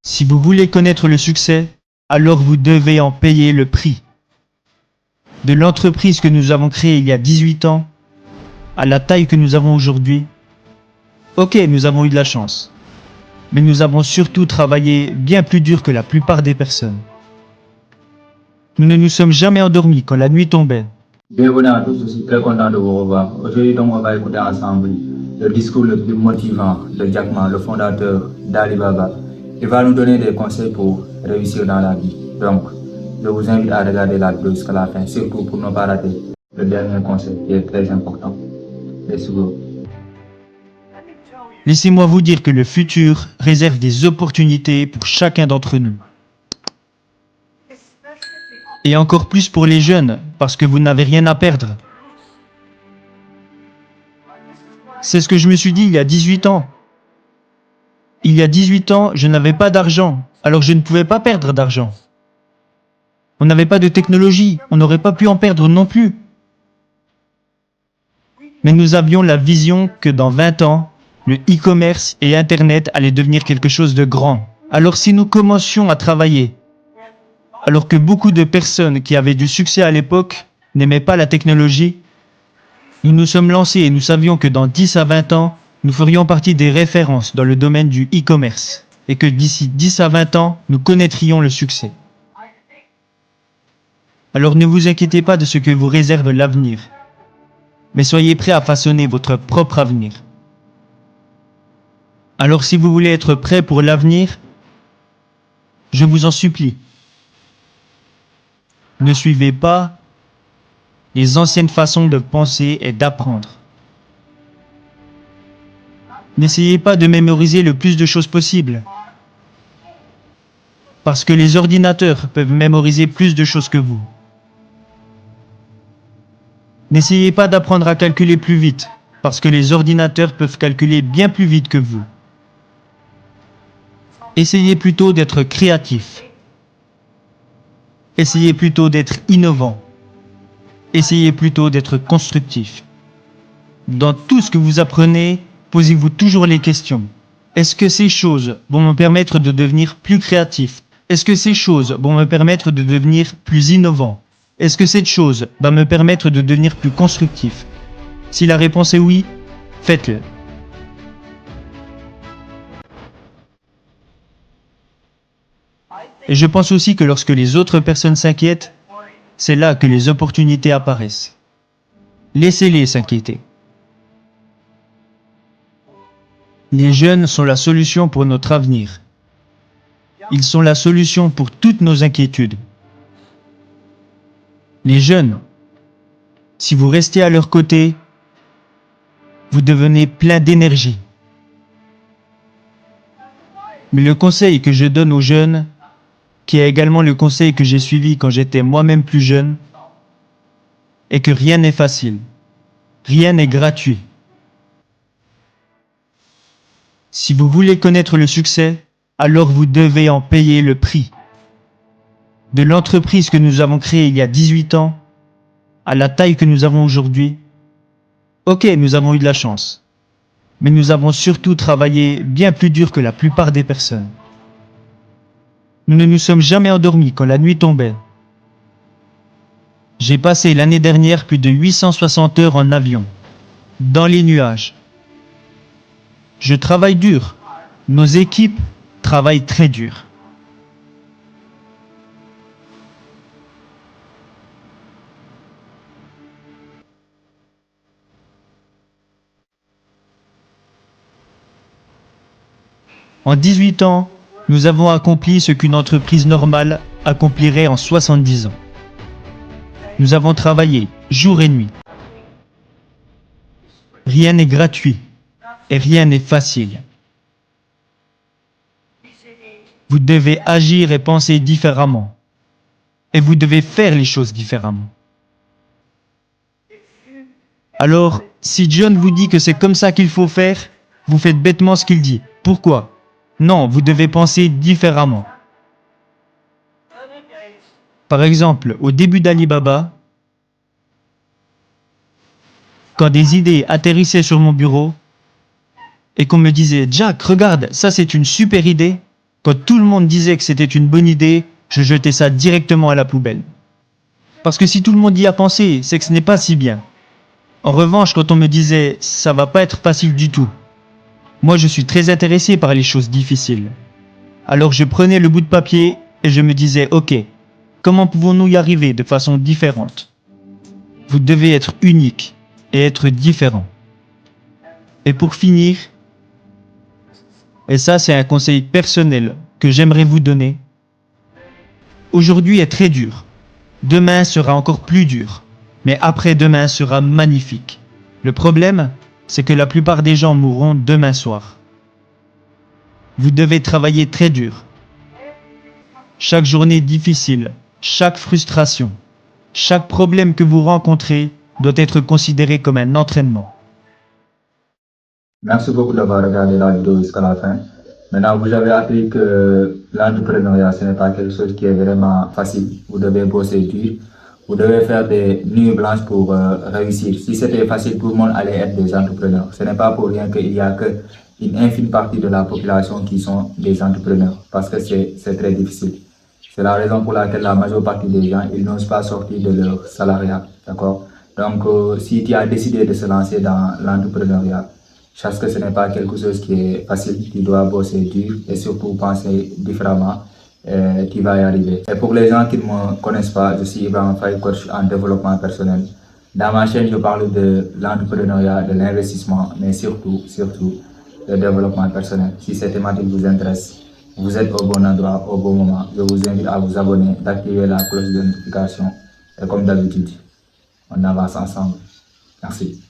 Si vous voulez connaître le succès, alors vous devez en payer le prix. De l'entreprise que nous avons créée il y a 18 ans, à la taille que nous avons aujourd'hui, ok, nous avons eu de la chance. Mais nous avons surtout travaillé bien plus dur que la plupart des personnes. Nous ne nous sommes jamais endormis quand la nuit tombait. Bienvenue à tous, je suis très content de vous revoir. Aujourd'hui, donc, on va écouter ensemble le discours le plus motivant de Jack Ma, le fondateur d'Alibaba. Il va nous donner des conseils pour réussir dans la vie. Donc, je vous invite à regarder la vidéo jusqu'à la fin, surtout pour ne pas rater le dernier conseil qui est très important. Let's go. Laissez-moi vous dire que le futur réserve des opportunités pour chacun d'entre nous. Et encore plus pour les jeunes, parce que vous n'avez rien à perdre. C'est ce que je me suis dit il y a 18 ans. Il y a 18 ans, je n'avais pas d'argent, alors je ne pouvais pas perdre d'argent. On n'avait pas de technologie, on n'aurait pas pu en perdre non plus. Mais nous avions la vision que dans 20 ans, le e-commerce et Internet allaient devenir quelque chose de grand. Alors si nous commencions à travailler, alors que beaucoup de personnes qui avaient du succès à l'époque n'aimaient pas la technologie, nous nous sommes lancés et nous savions que dans 10 à 20 ans, nous ferions partie des références dans le domaine du e-commerce et que d'ici 10 à 20 ans, nous connaîtrions le succès. Alors ne vous inquiétez pas de ce que vous réserve l'avenir, mais soyez prêts à façonner votre propre avenir. Alors si vous voulez être prêt pour l'avenir, je vous en supplie, ne suivez pas les anciennes façons de penser et d'apprendre. N'essayez pas de mémoriser le plus de choses possible, parce que les ordinateurs peuvent mémoriser plus de choses que vous. N'essayez pas d'apprendre à calculer plus vite, parce que les ordinateurs peuvent calculer bien plus vite que vous. Essayez plutôt d'être créatif. Essayez plutôt d'être innovant. Essayez plutôt d'être constructif. Dans tout ce que vous apprenez, posez-vous toujours les questions. Est-ce que ces choses vont me permettre de devenir plus créatif? Est-ce que ces choses vont me permettre de devenir plus innovant? Est-ce que cette chose va me permettre de devenir plus constructif? Si la réponse est oui, faites-le. Et je pense aussi que lorsque les autres personnes s'inquiètent, c'est là que les opportunités apparaissent. Laissez-les s'inquiéter. Les jeunes sont la solution pour notre avenir. Ils sont la solution pour toutes nos inquiétudes. Les jeunes, si vous restez à leur côté, vous devenez plein d'énergie. Mais le conseil que je donne aux jeunes, qui est également le conseil que j'ai suivi quand j'étais moi-même plus jeune, est que rien n'est facile, rien n'est gratuit. Si vous voulez connaître le succès, alors vous devez en payer le prix. De l'entreprise que nous avons créée il y a 18 ans, à la taille que nous avons aujourd'hui, ok, nous avons eu de la chance. Mais nous avons surtout travaillé bien plus dur que la plupart des personnes. Nous ne nous sommes jamais endormis quand la nuit tombait. J'ai passé l'année dernière plus de 860 heures en avion, dans les nuages. Je travaille dur. Nos équipes travaillent très dur. En 18 ans, nous avons accompli ce qu'une entreprise normale accomplirait en 70 ans. Nous avons travaillé jour et nuit. Rien n'est gratuit et rien n'est facile. Vous devez agir et penser différemment. Et vous devez faire les choses différemment. Alors, si John vous dit que c'est comme ça qu'il faut faire, vous faites bêtement ce qu'il dit. Pourquoi ? Non, vous devez penser différemment. Par exemple, au début d'Alibaba, quand des idées atterrissaient sur mon bureau et qu'on me disait « Jack, regarde, ça c'est une super idée », Quand tout le monde disait que c'était une bonne idée, je jetais ça directement à la poubelle. Parce que si tout le monde y a pensé, c'est que ce n'est pas si bien. En revanche, quand on me disait « ça va pas être facile du tout », moi je suis très intéressé par les choses difficiles. Alors je prenais le bout de papier et je me disais « ok, comment pouvons-nous y arriver de façon différente ?» Vous devez être unique et être différent. Et pour finir, et ça c'est un conseil personnel que j'aimerais vous donner, aujourd'hui est très dur. Demain sera encore plus dur. Mais après-demain sera magnifique. Le problème, c'est que la plupart des gens mourront demain soir. Vous devez travailler très dur. Chaque journée difficile, chaque frustration, chaque problème que vous rencontrez doit être considéré comme un entraînement. Merci beaucoup d'avoir regardé la vidéo jusqu'à la fin. Maintenant, vous avez appris que l'entrepreneuriat, ce n'est pas quelque chose qui est vraiment facile. Vous devez bosser dur. Vous devez faire des nuits blanches pour réussir. Si c'était facile, tout le monde allait être des entrepreneurs. Ce n'est pas pour rien qu'il n'y a qu'une infime partie de la population qui sont des entrepreneurs. Parce que c'est très difficile. C'est la raison pour laquelle la majeure partie des gens, ils n'osent pas sortir de leur salariat. D'accord? Donc, si tu as décidé de se lancer dans l'entrepreneuriat, sache que ce n'est pas quelque chose qui est facile. Tu dois bosser dur et surtout penser différemment. Tu vas y arriver. Et pour les gens qui ne me connaissent pas, je suis Ibrahim Faye, coach en développement personnel. Dans ma chaîne, je parle de l'entrepreneuriat, de l'investissement, mais surtout, le développement personnel. Si cette thématique vous intéresse, vous êtes au bon endroit, au bon moment. Je vous invite à vous abonner, d'activer la cloche de notification. Et comme d'habitude, on avance ensemble. Merci.